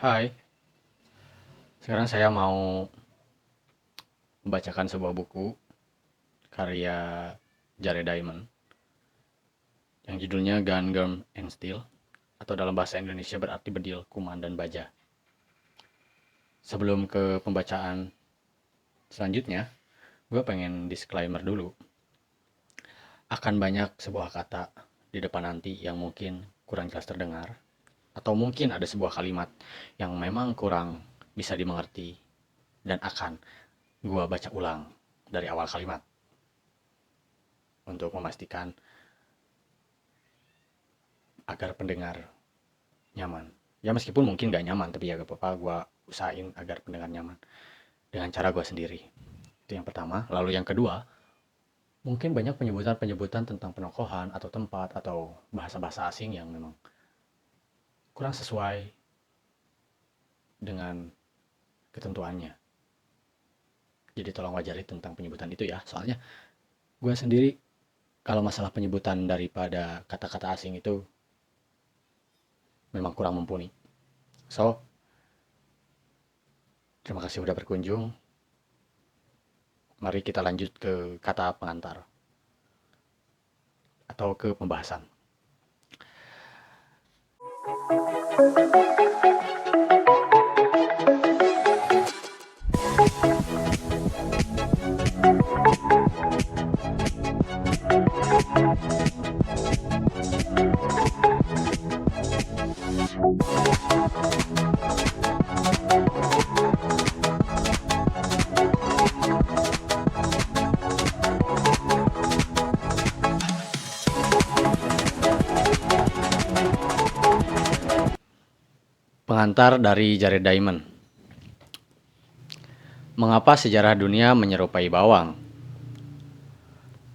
Hai, sekarang saya mau membacakan sebuah buku karya Jared Diamond yang judulnya Gun, Germ, and Steel atau dalam bahasa Indonesia berarti bedil, kuman, dan baja. Sebelum ke pembacaan selanjutnya, gue pengen disclaimer dulu. Akan banyak sebuah kata di depan nanti yang mungkin kurang jelas terdengar, atau mungkin ada sebuah kalimat yang memang kurang bisa dimengerti dan akan gue baca ulang dari awal kalimat untuk memastikan agar pendengar nyaman. Ya meskipun mungkin gak nyaman, tapi ya gak apa-apa, gue usahain agar pendengar nyaman dengan cara gue sendiri. Itu yang pertama. Lalu yang kedua, mungkin banyak penyebutan-penyebutan tentang penokohan atau tempat atau bahasa-bahasa asing yang memang kurang sesuai dengan ketentuannya. Jadi tolong wajari tentang penyebutan itu ya. Soalnya gue sendiri kalau masalah penyebutan daripada kata-kata asing itu memang kurang mumpuni. So, terima kasih sudah berkunjung. Mari kita lanjut ke kata pengantar atau ke pembahasan. Pengantar dari Jared Diamond. Mengapa sejarah dunia menyerupai bawang?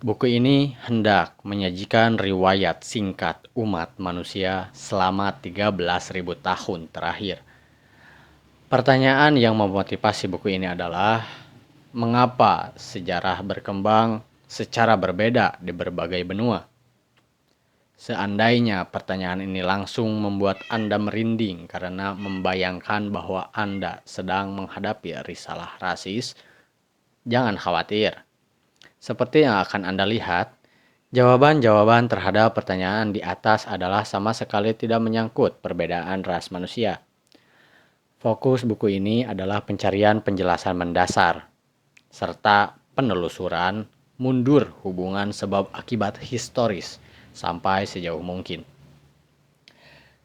Buku ini hendak menyajikan riwayat singkat umat manusia selama 13.000 tahun terakhir. Pertanyaan yang memotivasi buku ini adalah, mengapa sejarah berkembang secara berbeda di berbagai benua? Seandainya pertanyaan ini langsung membuat Anda merinding karena membayangkan bahwa Anda sedang menghadapi risalah rasis, jangan khawatir. Seperti yang akan Anda lihat, jawaban-jawaban terhadap pertanyaan di atas adalah sama sekali tidak menyangkut perbedaan ras manusia. Fokus buku ini adalah pencarian penjelasan mendasar, serta penelusuran mundur hubungan sebab akibat historis sampai sejauh mungkin.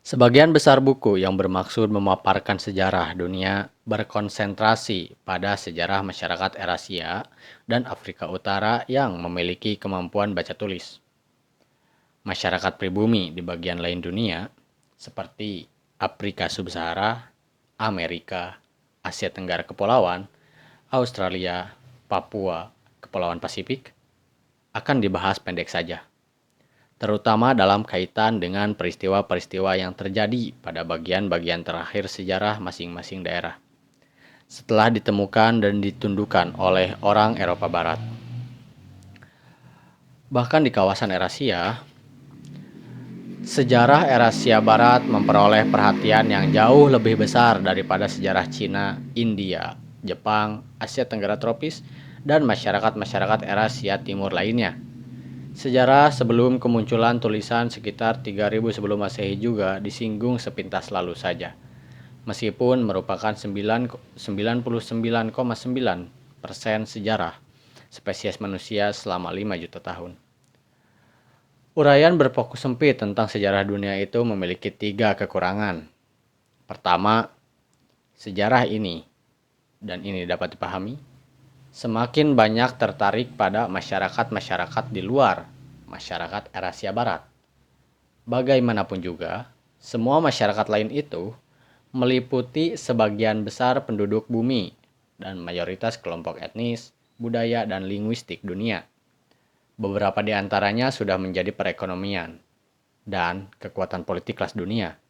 Sebagian besar buku yang bermaksud memaparkan sejarah dunia berkonsentrasi pada sejarah masyarakat Eurasia dan Afrika Utara yang memiliki kemampuan baca tulis. Masyarakat pribumi di bagian lain dunia, seperti Afrika Sub-Sahara, Amerika, Asia Tenggara Kepulauan, Australia, Papua, Kepulauan Pasifik, akan dibahas pendek saja, terutama dalam kaitan dengan peristiwa-peristiwa yang terjadi pada bagian-bagian terakhir sejarah masing-masing daerah, setelah ditemukan dan ditundukkan oleh orang Eropa Barat. Bahkan di kawasan Eurasia, sejarah Eurasia Barat memperoleh perhatian yang jauh lebih besar daripada sejarah Cina, India, Jepang, Asia Tenggara tropis, dan masyarakat-masyarakat Eurasia Timur lainnya. Sejarah sebelum kemunculan tulisan sekitar 3000 sebelum Masehi juga disinggung sepintas lalu saja, meskipun merupakan 99,9% sejarah spesies manusia selama 5 juta tahun. Uraian berfokus sempit tentang sejarah dunia itu memiliki 3 kekurangan. Pertama, sejarah ini, dan ini dapat dipahami, semakin banyak tertarik pada masyarakat-masyarakat di luar masyarakat Eurasia Barat. Bagaimanapun juga, semua masyarakat lain itu meliputi sebagian besar penduduk bumi dan mayoritas kelompok etnis, budaya, dan linguistik dunia. Beberapa di antaranya sudah menjadi perekonomian dan kekuatan politik kelas dunia.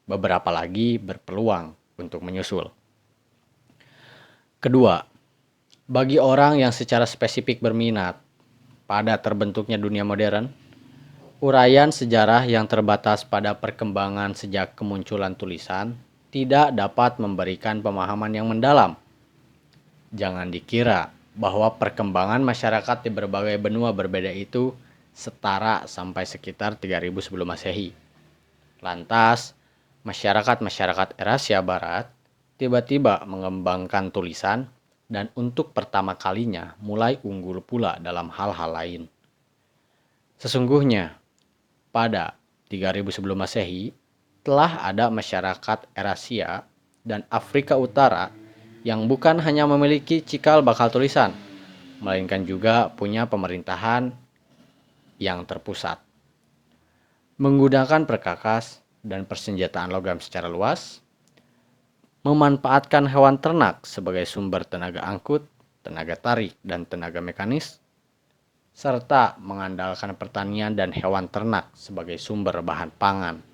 Beberapa lagi berpeluang untuk menyusul. Kedua, bagi orang yang secara spesifik berminat pada terbentuknya dunia modern, uraian sejarah yang terbatas pada perkembangan sejak kemunculan tulisan tidak dapat memberikan pemahaman yang mendalam. Jangan dikira bahwa perkembangan masyarakat di berbagai benua berbeda itu setara sampai sekitar 3000 sebelum Masehi. Lantas, masyarakat-masyarakat Eurasia Barat tiba-tiba mengembangkan tulisan dan untuk pertama kalinya mulai unggul pula dalam hal-hal lain. Sesungguhnya, pada 3000 sebelum Masehi, telah ada masyarakat Eurasia dan Afrika Utara yang bukan hanya memiliki cikal bakal tulisan, melainkan juga punya pemerintahan yang terpusat. Menggunakan perkakas dan persenjataan logam secara luas, memanfaatkan hewan ternak sebagai sumber tenaga angkut, tenaga tarik, dan tenaga mekanis, serta mengandalkan pertanian dan hewan ternak sebagai sumber bahan pangan.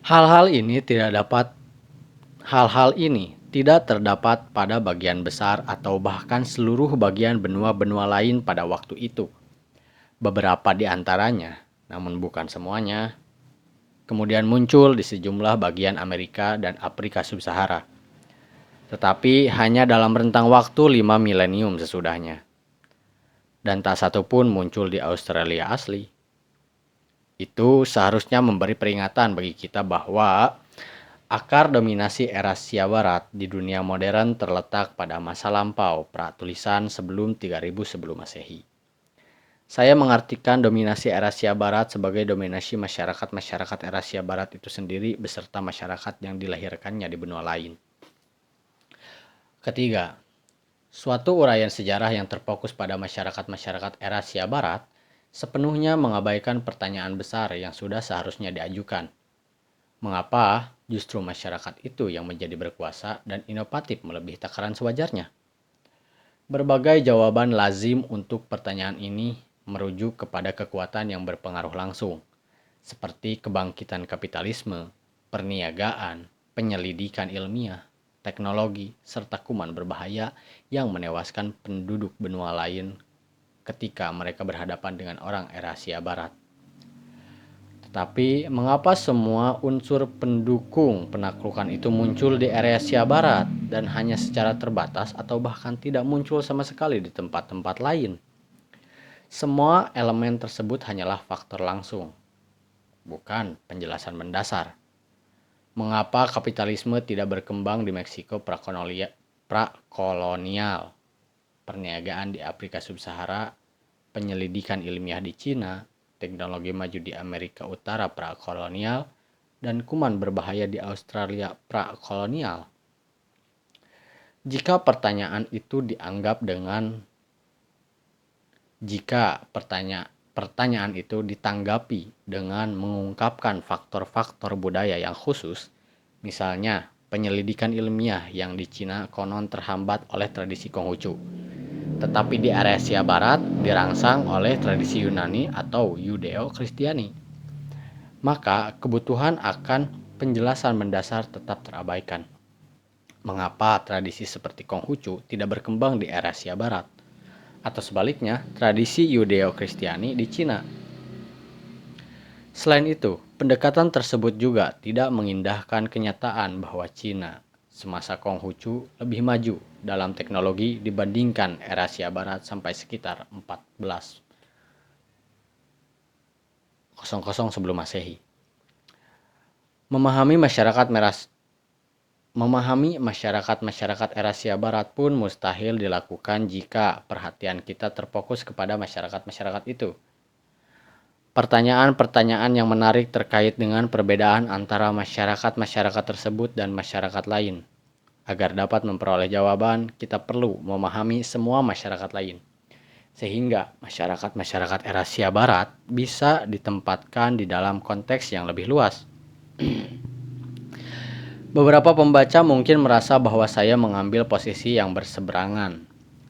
Hal-hal ini tidak terdapat pada bagian besar atau bahkan seluruh bagian benua-benua lain pada waktu itu. Beberapa di antaranya, namun bukan semuanya, kemudian muncul di sejumlah bagian Amerika dan Afrika Sub-Sahara. Tetapi hanya dalam rentang waktu 5 milenium sesudahnya. Dan tak satu pun muncul di Australia asli. Itu seharusnya memberi peringatan bagi kita bahwa akar dominasi Eurasia Barat di dunia modern terletak pada masa lampau pra-tulisan sebelum 3000 sebelum Masehi. Saya mengartikan dominasi Eurasia Barat sebagai dominasi masyarakat-masyarakat Eurasia Barat itu sendiri beserta masyarakat yang dilahirkannya di benua lain. Ketiga, suatu uraian sejarah yang terfokus pada masyarakat-masyarakat Eurasia Barat sepenuhnya mengabaikan pertanyaan besar yang sudah seharusnya diajukan. Mengapa justru masyarakat itu yang menjadi berkuasa dan inovatif melebihi takaran sewajarnya? Berbagai jawaban lazim untuk pertanyaan ini merujuk kepada kekuatan yang berpengaruh langsung, seperti kebangkitan kapitalisme, perniagaan, penyelidikan ilmiah, teknologi, serta kuman berbahaya yang menewaskan penduduk benua lain ketika mereka berhadapan dengan orang Eurasia Barat. Tetapi mengapa semua unsur pendukung penaklukan itu muncul di Eurasia Barat dan hanya secara terbatas atau bahkan tidak muncul sama sekali di tempat-tempat lain? Semua elemen tersebut hanyalah faktor langsung, bukan penjelasan mendasar. Mengapa kapitalisme tidak berkembang di Meksiko prakolonial, perniagaan di Afrika Sub-Sahara, penyelidikan ilmiah di Cina, teknologi maju di Amerika Utara prakolonial, dan kuman berbahaya di Australia prakolonial? Jika pertanyaan itu ditanggapi dengan mengungkapkan faktor-faktor budaya yang khusus, misalnya penyelidikan ilmiah yang di Cina konon terhambat oleh tradisi Konghucu, tetapi di Eurasia Barat dirangsang oleh tradisi Yunani atau Yudeo-Kristiani, maka kebutuhan akan penjelasan mendasar tetap terabaikan. Mengapa tradisi seperti Konghucu tidak berkembang di Eurasia Barat? Atau sebaliknya, tradisi Yudeo-Kristiani di Cina. Selain itu, pendekatan tersebut juga tidak mengindahkan kenyataan bahwa Cina semasa Konghucu lebih maju dalam teknologi dibandingkan Eurasia Barat sampai sekitar 1400 sebelum Masehi. Memahami masyarakat Eurasia Barat pun mustahil dilakukan jika perhatian kita terfokus kepada masyarakat-masyarakat itu. Pertanyaan-pertanyaan yang menarik terkait dengan perbedaan antara masyarakat-masyarakat tersebut dan masyarakat lain. Agar dapat memperoleh jawaban, kita perlu memahami semua masyarakat lain. Sehingga masyarakat-masyarakat Eurasia Barat bisa ditempatkan di dalam konteks yang lebih luas. Beberapa pembaca mungkin merasa bahwa saya mengambil posisi yang berseberangan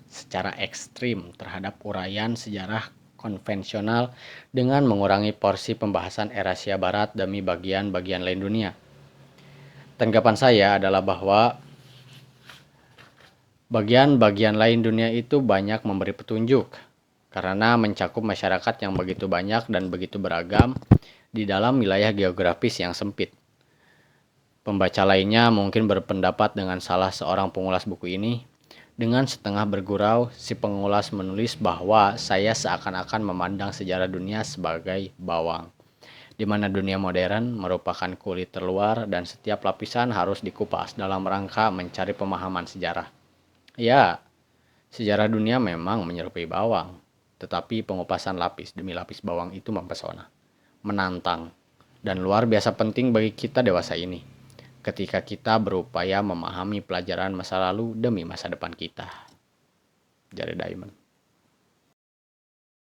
secara ekstrim terhadap uraian sejarah konvensional dengan mengurangi porsi pembahasan Eurasia Barat demi bagian-bagian lain dunia. Tanggapan saya adalah bahwa bagian-bagian lain dunia itu banyak memberi petunjuk karena mencakup masyarakat yang begitu banyak dan begitu beragam di dalam wilayah geografis yang sempit. Pembaca lainnya mungkin berpendapat dengan salah seorang pengulas buku ini. Dengan setengah bergurau, si pengulas menulis bahwa saya seakan-akan memandang sejarah dunia sebagai bawang, di mana dunia modern merupakan kulit terluar dan setiap lapisan harus dikupas dalam rangka mencari pemahaman sejarah. Ya, sejarah dunia memang menyerupai bawang, tetapi pengupasan lapis demi lapis bawang itu mempesona, menantang, dan luar biasa penting bagi kita dewasa ini, ketika kita berupaya memahami pelajaran masa lalu demi masa depan kita. Jared Diamond.